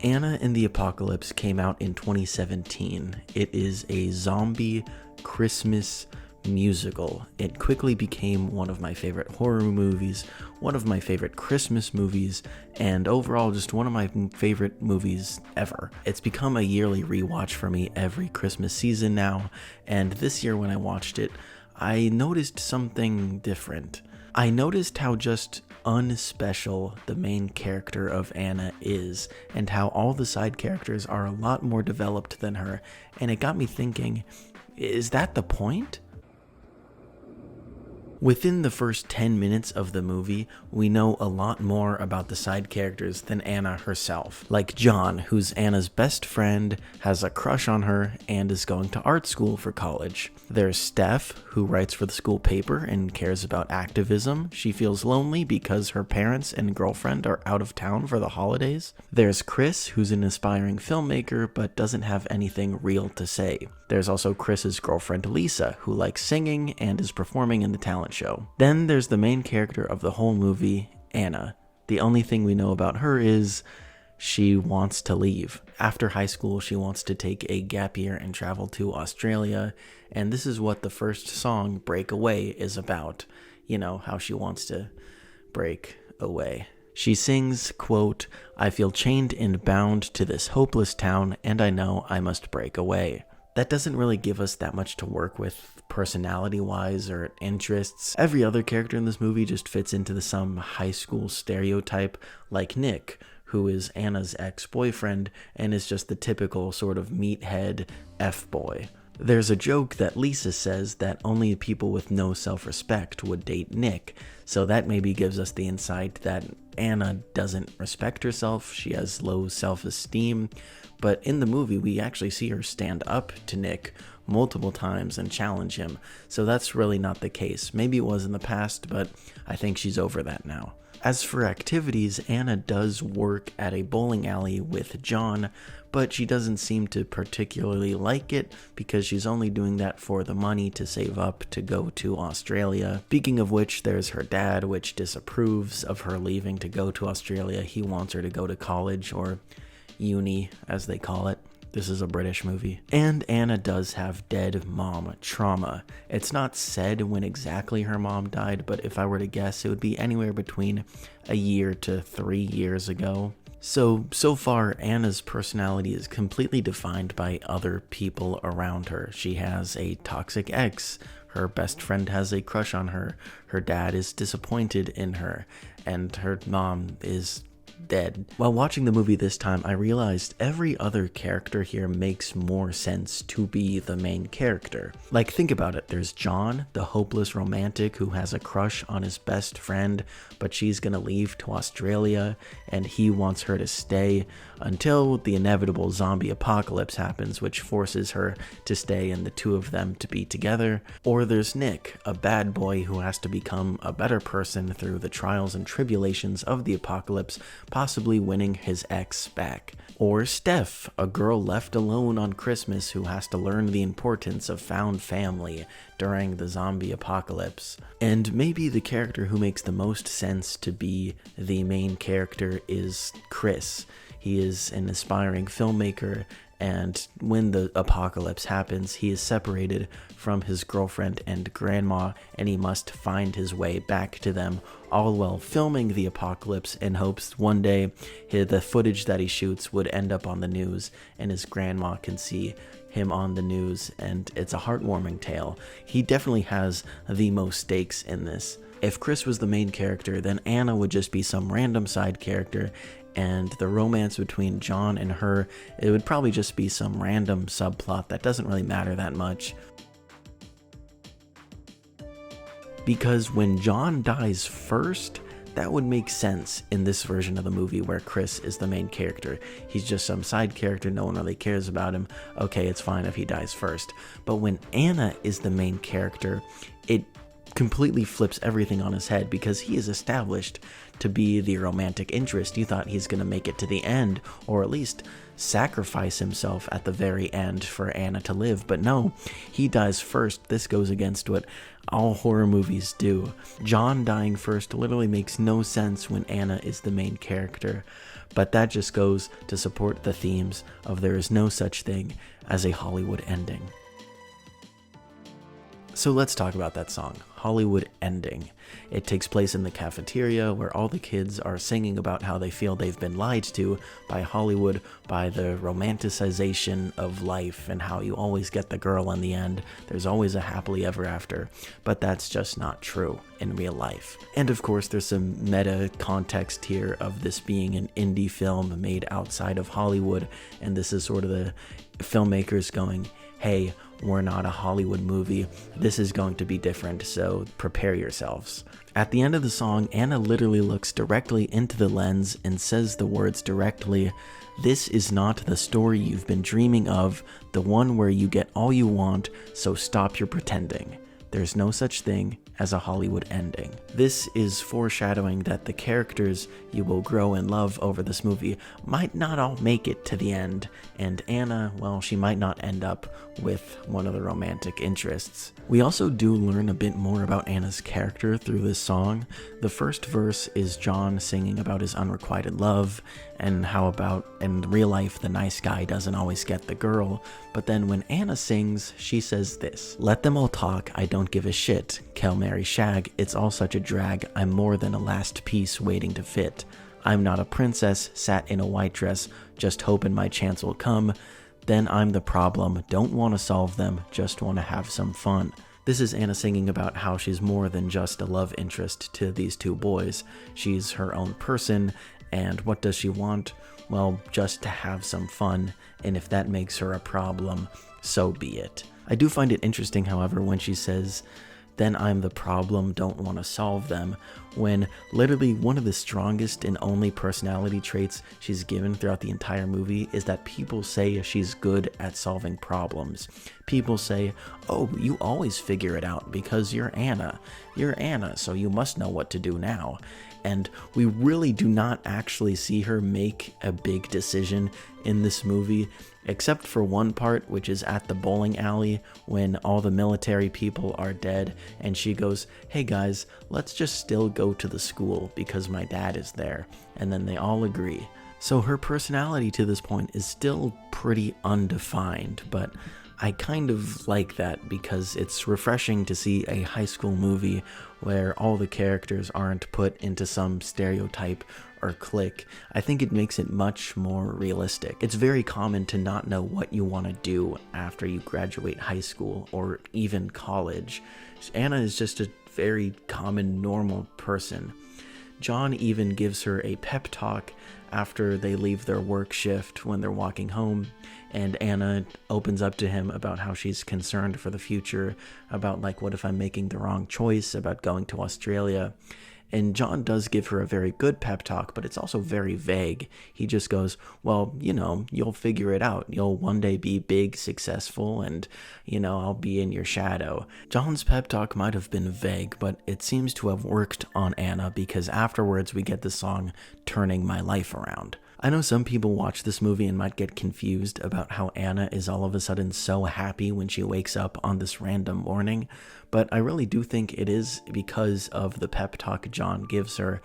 Anna and the Apocalypse came out in 2017. It is a zombie Christmas musical. It quickly became one of my favorite horror movies, one of my favorite Christmas movies, and overall just one of my favorite movies ever. It's become a yearly rewatch for me every Christmas season now, and this year when I watched it, I noticed something different. I noticed how just unspecial the main character of Anna is, and how all the side characters are a lot more developed than her, and it got me thinking, is that the point? Within the first 10 minutes of the movie, we know a lot more about the side characters than Anna herself. Like John, who's Anna's best friend, has a crush on her, and is going to art school for college. There's Steph, who writes for the school paper and cares about activism. She feels lonely because her parents and girlfriend are out of town for the holidays. There's Chris, who's an aspiring filmmaker but doesn't have anything real to say. There's also Chris's girlfriend Lisa, who likes singing and is performing in the talent show. Then there's the main character of the whole movie, Anna. The only thing we know about her is she wants to leave. After high school, she wants to take a gap year and travel to Australia, and this is what the first song, Break Away, is about. You know, how she wants to break away. She sings, quote, "I feel chained and bound to this hopeless town, and I know I must break away." That doesn't really give us that much to work with personality-wise or interests. Every other character in this movie just fits into some high school stereotype, like Nick, who is Anna's ex-boyfriend and is just the typical sort of meathead F-boy. There's a joke that Lisa says that only people with no self-respect would date Nick, so that maybe gives us the insight that Anna doesn't respect herself, she has low self-esteem, but in the movie we actually see her stand up to Nick multiple times and challenge him, so that's really not the case. Maybe it was in the past, but I think she's over that now. As for activities, Anna does work at a bowling alley with John, but she doesn't seem to particularly like it because she's only doing that for the money to save up to go to Australia. Speaking of which, there's her dad, which disapproves of her leaving to go to Australia. He wants her to go to college, or uni as they call it. This is a British movie. And Anna does have dead mom trauma. It's not said when exactly her mom died, but if I were to guess, it would be anywhere between a year to 3 years ago. So far, Anna's personality is completely defined by other people around her. She has a toxic ex, her best friend has a crush on her, her dad is disappointed in her, and her mom is dead. While watching the movie this time, I realized every other character here makes more sense to be the main character. Like, think about it. There's John, the hopeless romantic who has a crush on his best friend, but she's gonna leave to Australia, and he wants her to stay until the inevitable zombie apocalypse happens, which forces her to stay and the two of them to be together. Or there's Nick, a bad boy who has to become a better person through the trials and tribulations of the apocalypse, possibly winning his ex back. Or Steph, a girl left alone on Christmas who has to learn the importance of found family during the zombie apocalypse. And maybe the character who makes the most sense to be the main character is Chris. He is an aspiring filmmaker, and when the apocalypse happens, he is separated from his girlfriend and grandma, and he must find his way back to them, all while filming the apocalypse in hopes one day the footage that he shoots would end up on the news, and his grandma can see him on the news, and it's a heartwarming tale. He definitely has the most stakes in this. If Chris was the main character, then Anna would just be some random side character, and the romance between John and her, it would probably just be some random subplot that doesn't really matter that much. Because when John dies first, that would make sense in this version of the movie where Chris is the main character. He's just some side character, no one really cares about him. Okay, it's fine if he dies first. But when Anna is the main character, it completely flips everything on his head because he is established to be the romantic interest. You thought he's going to make it to the end, or at least sacrifice himself at the very end for Anna to live, but no, he dies first. This goes against what all horror movies do. John dying first literally makes no sense when Anna is the main character. but that just goes to support the themes of there is no such thing as a Hollywood ending. So let's talk about that song, Hollywood Ending. It takes place in the cafeteria where all the kids are singing about how they feel they've been lied to by Hollywood, by the romanticization of life and how you always get the girl in the end. There's always a happily ever after, but that's just not true in real life. And of course, there's some meta context here of this being an indie film made outside of Hollywood, and this is sort of the filmmakers going, hey, we're not a Hollywood movie. This is going to be different, so prepare yourselves. At the end of the song, Anna literally looks directly into the lens and says the words directly, "This is not the story you've been dreaming of, the one where you get all you want, so stop your pretending. There's no such thing as a Hollywood ending." This is foreshadowing that the characters you will grow and love over this movie might not all make it to the end, and Anna, well, she might not end up with one of the romantic interests. We also do learn a bit more about Anna's character through this song. The first verse is John singing about his unrequited love and how about in real life the nice guy doesn't always get the girl, but then when Anna sings, she says this, "Let them all talk, I don't give a shit. Kel, marry, shag, it's all such a drag. I'm more than a last piece waiting to fit. I'm not a princess, sat in a white dress, just hoping my chance will come. Then I'm the problem, don't want to solve them, just want to have some fun." This is Anna singing about how she's more than just a love interest to these two boys. She's her own person, and what does she want? Well, just to have some fun, and if that makes her a problem, so be it. I do find it interesting, however, when she says, "Then I'm the problem, don't want to solve them," when literally one of the strongest and only personality traits she's given throughout the entire movie is that people say she's good at solving problems. People say, "Oh, you always figure it out because you're Anna. You're Anna, so you must know what to do now." And we really do not actually see her make a big decision in this movie, except for one part, which is at the bowling alley when all the military people are dead, and she goes, "Hey guys, let's just still go to the school because my dad is there," and then they all agree. So her personality to this point is still pretty undefined, but I kind of like that because it's refreshing to see a high school movie where all the characters aren't put into some stereotype or clique. I think it makes it much more realistic. It's very common to not know what you want to do after you graduate high school or even college. Anna is just a very common, normal person. John even gives her a pep talk after they leave their work shift when they're walking home, and Anna opens up to him about how she's concerned for the future, about like, what if I'm making the wrong choice about going to Australia? And John does give her a very good pep talk, but it's also very vague. He just goes, well, you'll figure it out. You'll one day be big, successful, and, I'll be in your shadow. John's pep talk might have been vague, but it seems to have worked on Anna because afterwards we get the song Turning My Life Around. I know some people watch this movie and might get confused about how Anna is all of a sudden so happy when she wakes up on this random morning, but I really do think it is because of the pep talk John gives her,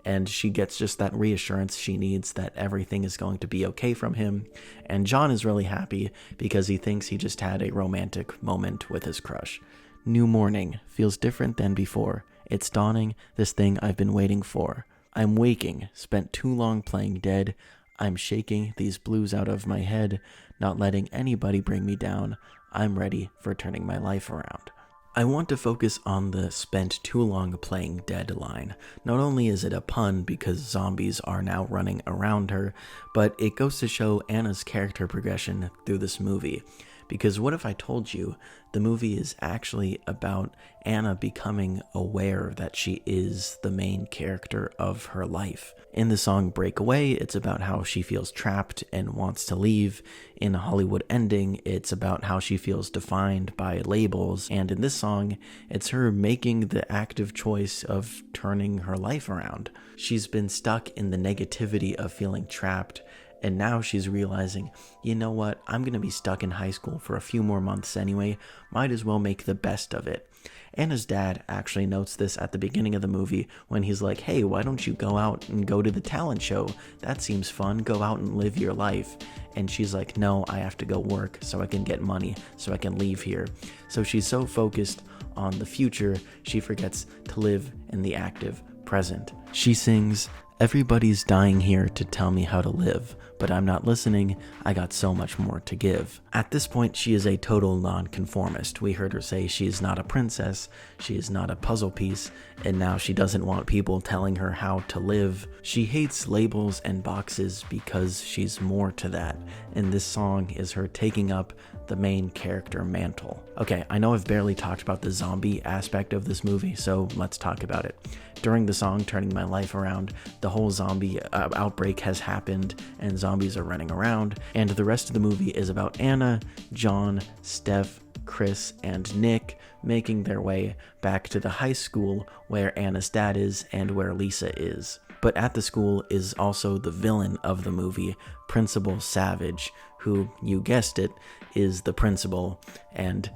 and she gets just that reassurance she needs that everything is going to be okay from him, and John is really happy because he thinks he just had a romantic moment with his crush. New morning, feels different than before. It's dawning, this thing I've been waiting for. I'm waking, spent too long playing dead. I'm shaking these blues out of my head, not letting anybody bring me down. I'm ready for turning my life around. I want to focus on the spent too long playing dead line. Not only is it a pun because zombies are now running around her, but it goes to show Anna's character progression through this movie. Because what if I told you the movie is actually about Anna becoming aware that she is the main character of her life? In the song Breakaway, it's about how she feels trapped and wants to leave. In Hollywood Ending, it's about how she feels defined by labels. And in this song, it's her making the active choice of turning her life around. She's been stuck in the negativity of feeling trapped, And now she's realizing, you know what, I'm going to be stuck in high school for a few more months anyway, might as well make the best of it. Anna's dad actually notes this at the beginning of the movie when he's like, hey, why don't you go out and go to the talent show? That seems fun. Go out and live your life. And she's like, no, I have to go work so I can get money, so I can leave here. So she's so focused on the future, she forgets to live in the active present. She sings, everybody's dying here to tell me how to live, but I'm not listening, I got so much more to give. At this point, she is a total nonconformist. We heard her say she is not a princess, she is not a puzzle piece, and now she doesn't want people telling her how to live. She hates labels and boxes because she's more to that, and this song is her taking up the main character mantle. Okay, I know I've barely talked about the zombie aspect of this movie, so let's talk about it. During the song Turning My Life Around, the whole zombie outbreak has happened and zombies are running around, and the rest of the movie is about Anna, John, Steph, Chris, and Nick making their way back to the high school where Anna's dad is and where Lisa is. But at the school is also the villain of the movie, Principal Savage, who, you guessed it, is the principal, and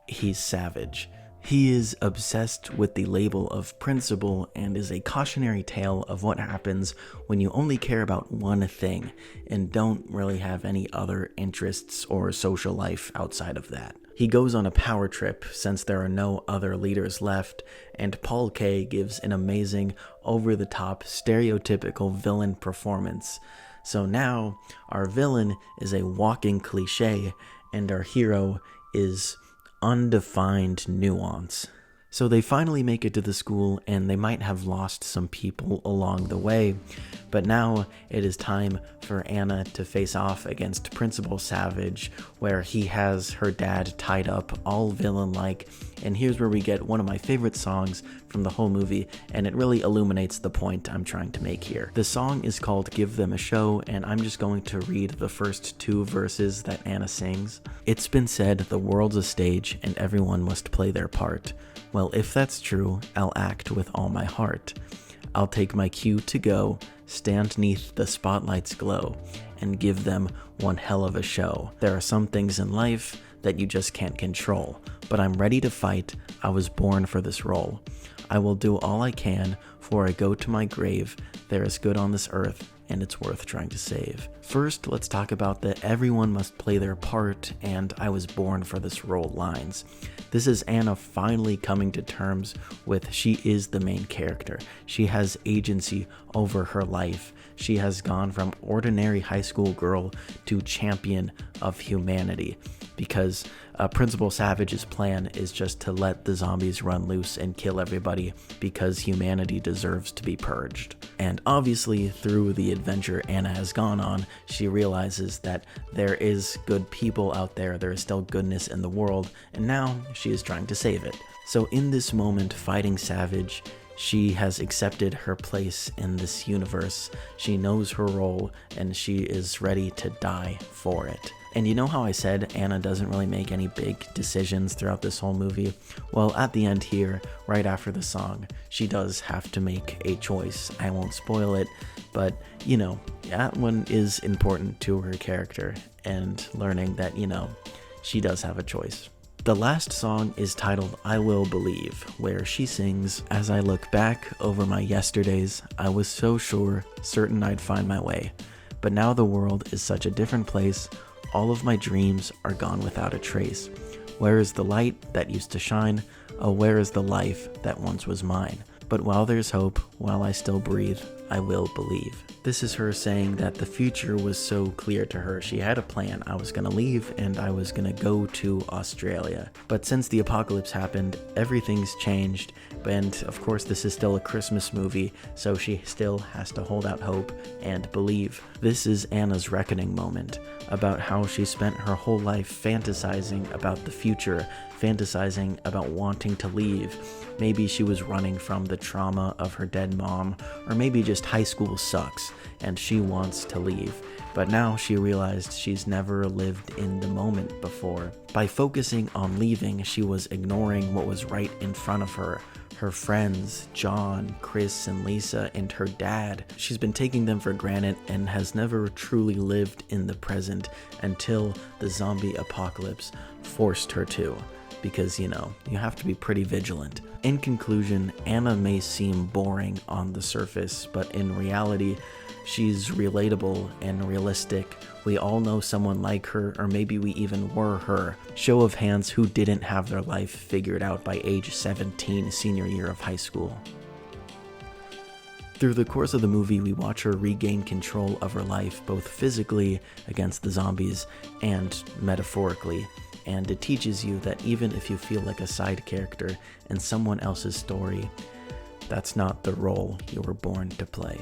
he's savage. He is obsessed with the label of principal and is a cautionary tale of what happens when you only care about one thing and don't really have any other interests or social life outside of that. He goes on a power trip since there are no other leaders left, and Paul Kaye gives an amazing, over-the-top, stereotypical villain performance. So now, our villain is a walking cliche, and our hero is undefined nuance. So they finally make it to the school, and they might have lost some people along the way, but now it is time for Anna to face off against Principal Savage, where he has her dad tied up, all villain-like, and here's where we get one of my favorite songs from the whole movie, and it really illuminates the point I'm trying to make here. The song is called Give Them a Show, and I'm just going to read the first two verses that Anna sings. It's been said the world's a stage, and everyone must play their part. Well, if that's true, I'll act with all my heart. I'll take my cue to go, stand neath the spotlight's glow, and give them one hell of a show. There are some things in life that you just can't control, but I'm ready to fight. I was born for this role. I will do all I can, for I go to my grave. There is good on this earth, and it's worth trying to save. First, let's talk about the everyone must play their part and I was born for this role lines. This is Anna finally coming to terms with she is the main character. She has agency over her life. She has gone from ordinary high school girl to champion of humanity, because Principal Savage's plan is just to let the zombies run loose and kill everybody because humanity deserves to be purged. And obviously, through the adventure Anna has gone on, she realizes that there is good people out there, there is still goodness in the world, and now she is trying to save it. So in this moment, fighting Savage, she has accepted her place in this universe. She knows her role, and she is ready to die for it. And you know how I said Anna doesn't really make any big decisions throughout this whole movie? Well, at the end here, right after the song, she does have to make a choice. I won't spoil it, but, you know, that one is important to her character, and learning that, you know, she does have a choice. The last song is titled I Will Believe, where she sings, as I look back over my yesterdays, I was so sure, certain I'd find my way. But now the world is such a different place, all of my dreams are gone without a trace. Where is the light that used to shine? Oh, where is the life that once was mine? But while there's hope, while I still breathe, I will believe. This is her saying that the future was so clear to her. She had a plan. I was gonna leave and I was gonna go to Australia. But since the apocalypse happened, everything's changed. And of course, this is still a Christmas movie, so she still has to hold out hope and believe. This is Anna's reckoning moment, about how she spent her whole life fantasizing about the future, fantasizing about wanting to leave. Maybe she was running from the trauma of her dead mom, or maybe just high school sucks and she wants to leave. But now she realized she's never lived in the moment before. By focusing on leaving, she was ignoring what was right in front of her. her friends, John, Chris, and Lisa, and her dad. She's been taking them for granted and has never truly lived in the present until the zombie apocalypse forced her to. Because, you have to be pretty vigilant. In conclusion, Anna may seem boring on the surface, but in reality, she's relatable and realistic. We all know someone like her, or maybe we even were her. Show of hands, who didn't have their life figured out by age 17, senior year of high school? Through the course of the movie, we watch her regain control of her life, both physically against the zombies and metaphorically. And it teaches you that even if you feel like a side character in someone else's story, that's not the role you were born to play.